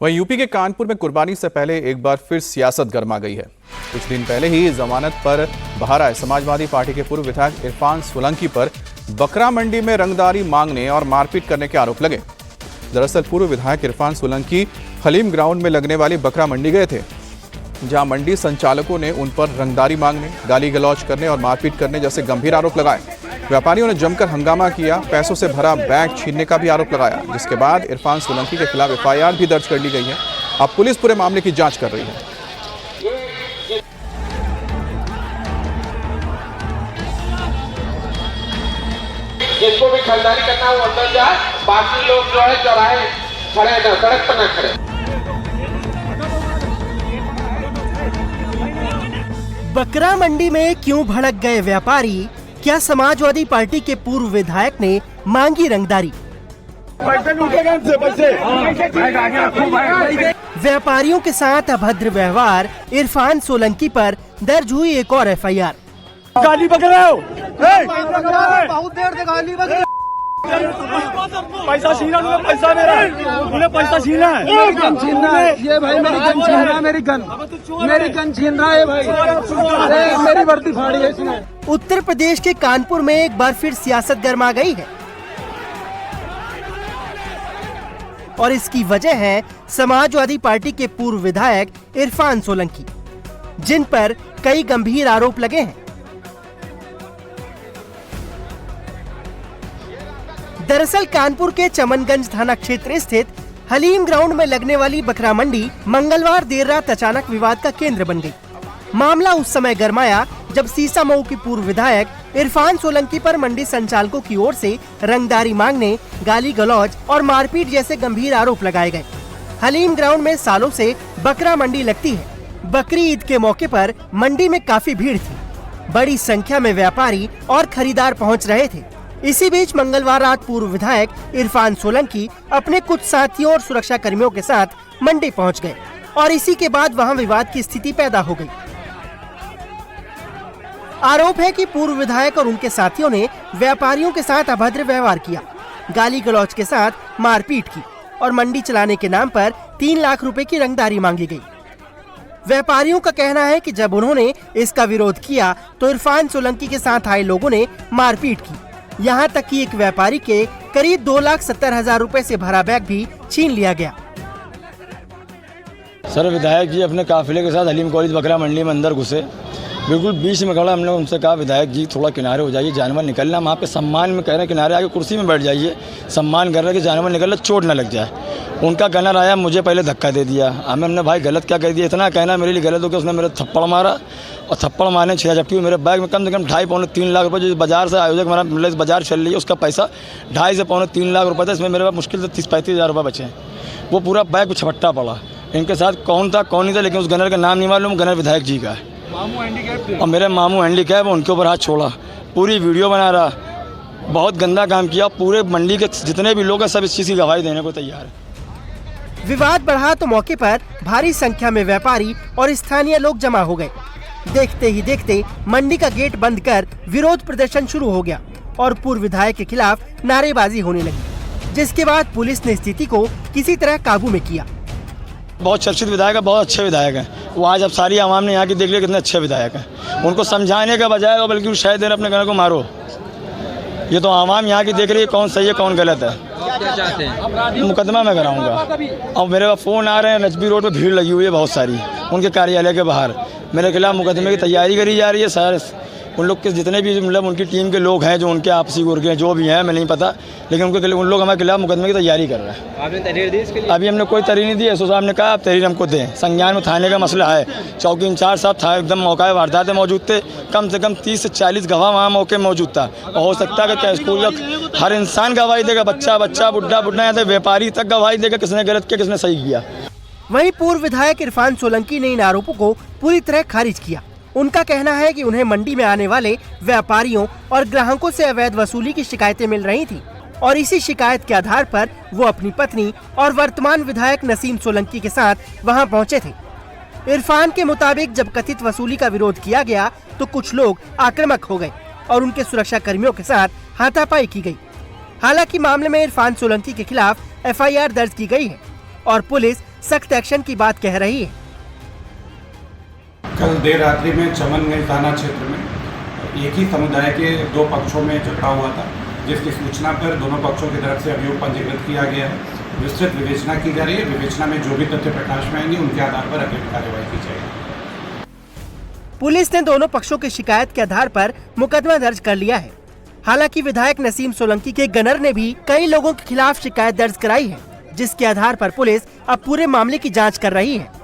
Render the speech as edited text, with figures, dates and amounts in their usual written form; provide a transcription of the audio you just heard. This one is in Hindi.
वहीं यूपी के कानपुर में कुर्बानी से पहले एक बार फिर सियासत गर्मा गई है। कुछ दिन पहले ही जमानत पर बाहर आए समाजवादी पार्टी के पूर्व विधायक इरफान सोलंकी पर बकरा मंडी में रंगदारी मांगने और मारपीट करने के आरोप लगे। दरअसल पूर्व विधायक इरफान सोलंकी हलीम ग्राउंड में लगने वाली बकरा मंडी गए थे, जहां मंडी संचालकों ने उन पर रंगदारी मांगने, गाली गलौज करने और मारपीट करने जैसे गंभीर आरोप लगाए। व्यापारियों ने जमकर हंगामा किया, पैसों से भरा बैग छीनने का भी आरोप लगाया, जिसके बाद इरफान सोलंकी के खिलाफ एफआईआर भी दर्ज कर ली गई है। अब पुलिस पूरे मामले की जांच कर रही है। जिसको भी खरीदारी करना वो अंदर जाए, बाकी लोग जो है चौराहे खड़े ना, सड़क पर ना खड़े। बकरा मंडी में क्यों भड़क गए व्यापारी? क्या समाजवादी पार्टी के पूर्व विधायक ने मांगी रंगदारी? व्यापारियों के साथ अभद्र व्यवहार, इरफान सोलंकी पर दर्ज हुई एक और एफआईआर। गाली बक रहे हो? बहुत देर से गाली बक रहे हो। पैसा छीना, पैसा मेरा, पैसा छीना है, गन छीनना है। ये भाई मेरी गन छीन रहा है, मेरी गन छीन रहा है भाई, मेरी वर्दी फाड़ी है इसने। उत्तर प्रदेश के कानपुर में एक बार फिर सियासत गर्मा गई है और इसकी वजह है समाजवादी पार्टी के पूर्व विधायक इरफान सोलंकी, जिन पर कई गंभीर आरोप लगे हैं। दरअसल कानपुर के चमनगंज थाना क्षेत्र स्थित हलीम ग्राउंड में लगने वाली बकरा मंडी मंगलवार देर रात अचानक विवाद का केंद्र बन गई। मामला उस समय गरमाया जब सीसामऊ की पूर्व विधायक इरफान सोलंकी पर मंडी संचालकों की ओर से रंगदारी मांगने, गाली गलौज और मारपीट जैसे गंभीर आरोप लगाए गए। हलीम ग्राउंड में सालों से बकरा मंडी लगती है। बकरी ईद के मौके पर मंडी में काफी भीड़ थी। बड़ी संख्या में व्यापारी और खरीदार पहुंच रहे थे। इसी बीच मंगलवार रात पूर्व विधायक इरफान सोलंकी अपने कुछ साथियों और सुरक्षा कर्मियों के साथ मंडी पहुंच गए और इसी के बाद वहां विवाद की स्थिति पैदा हो गई। आरोप है कि पूर्व विधायक और उनके साथियों ने व्यापारियों के साथ अभद्र व्यवहार किया, गाली गलौज के साथ मारपीट की और मंडी चलाने के नाम पर 3 लाख रुपए की रंगदारी मांगी गई। व्यापारियों का कहना है कि जब उन्होंने इसका विरोध किया तो इरफान सोलंकी के साथ आए लोगों ने मारपीट की। यहाँ तक कि एक व्यापारी के करीब 2,70,000 रुपए से भरा बैग भी छीन लिया गया। सर, विधायक जी अपने काफिले के साथ हलीम कॉलेज बकरा मंडी में अंदर घुसे, बिल्कुल बीच में खड़ा। हमने उनसे कहा विधायक जी थोड़ा किनारे हो जाइए, जानवर निकल रहा। वहाँ पे सम्मान में कह रहे हैं किनारे आके कुर्सी में बैठ जाइए, सम्मान कर रहे हैं कि जानवर निकल रहा, चोट ना लग जाए। उनका गनर आया, मुझे पहले धक्का दे दिया। हमने भाई गलत क्या कह दिया, इतना कहना मेरे लिए गलत हो गया। उसने मेरे थप्पड़ मारा और थप्पड़ मारने 6 झपकी मेरे बैग में कम से कम 2.5-3 लाख रुपये, जो बाजार से आयोजक हमारा मतलब बाजार चल रही है उसका पैसा 2.5 से 3 लाख रुपये था। इसमें मेरे पास मुश्किल से 30-35 हज़ार रुपये बचे हैं। वो पूरा बैग छपट्टा पड़ा। इनके साथ कौन था कौन नहीं था, लेकिन उस गनर का नाम नहीं मालूम। गनर विधायक जी का है और मेरे मामू हैंडीकैप, उनके ऊपर हाथ छोड़ा, पूरी वीडियो बना रहा, बहुत गंदा काम किया। पूरे मंडी के जितने भी लोग हैं सब इस चीज़ की गवाही देने को तैयार है। विवाद बढ़ा तो मौके पर भारी संख्या में व्यापारी और स्थानीय लोग जमा हो गए। देखते ही देखते मंडी का गेट बंद कर विरोध प्रदर्शन शुरू हो गया और पूर्व विधायक के खिलाफ नारेबाजी होने लगी, जिसके बाद पुलिस ने स्थिति को किसी तरह काबू में किया। बहुत चर्चित विधायक है, बहुत अच्छे विधायक हैं। वो आज अब सारी आवाम ने यहाँ की देख लिया कितने अच्छे विधायक हैं। उनको समझाने का बजाय बल्कि शायद देर अपने घर को मारो। ये तो आवाम यहाँ की देख रही है कौन सही है कौन गलत है। क्या चाहते हैं? मुकदमा मैं कराऊंगा। और मेरे पास फ़ोन आ रहे हैं, नजबी रोड पे भीड़ लगी हुई है बहुत सारी, उनके कार्यालय के बाहर मेरे खिलाफ मुकदमे की तैयारी करी जा रही है। सर, उन लोग के जितने भी मतलब उनकी टीम के लोग हैं, जो उनके आपसी गुर्गे हैं, जो भी हैं मैं नहीं पता, लेकिन उन लोग हमारे खिलाफ मुकदमे की तैयारी कर रहे हैं। आपने तहरीर दी इसके लिए? अभी हमने कोई तहरीर नहीं दी। एसओ साहब ने कहा आप तहरीर हमको दें, संज्ञान में थाने का मसला है। चौकी इंचार्ज साहब था, एकदम मौका वारदात मौजूद थे। कम से कम 30 से 40 गवाह वहाँ मौके मौजूद था। और हो सकता है कि स्कूल का हर इंसान गवाही देगा, बच्चा बुढ़ा यहाँ तक व्यापारी तक गवाही देगा किसने गलत किया किसने सही किया। वहीं पूर्व विधायक इरफान सोलंकी ने इन आरोपों को पूरी तरह खारिज किया। उनका कहना है कि उन्हें मंडी में आने वाले व्यापारियों और ग्राहकों से अवैध वसूली की शिकायतें मिल रही थी और इसी शिकायत के आधार पर वो अपनी पत्नी और वर्तमान विधायक नसीम सोलंकी के साथ वहां पहुंचे थे। इरफान के मुताबिक जब कथित वसूली का विरोध किया गया तो कुछ लोग आक्रामक हो गए और उनके सुरक्षा कर्मियों के साथ हाथापाई की गई। हालांकि मामले में इरफान सोलंकी के खिलाफ एफआईआर दर्ज की गई है और पुलिस सख्त एक्शन की बात कह रही है। कल देर रात्रि में चमनगंज थाना क्षेत्र में एक ही समुदाय के दो पक्षों में झगड़ा हुआ था, जिसकी सूचना पर दोनों पक्षों की तरफ से अभियोग पंजीकृत किया गया है। विस्तृत विवेचना की जा रही है। विवेचना में जो भी तथ्य प्रकाश में आएंगे उनके आधार पर अगली कार्रवाई की जाएगी। पुलिस ने दोनों पक्षों की शिकायत के आधार पर मुकदमा दर्ज कर लिया है। हालांकि विधायक नसीम सोलंकी के गनर ने भी कई लोगों के खिलाफ शिकायत दर्ज कराई है, जिसके आधार पर पुलिस अब पूरे मामले की जांच कर रही है।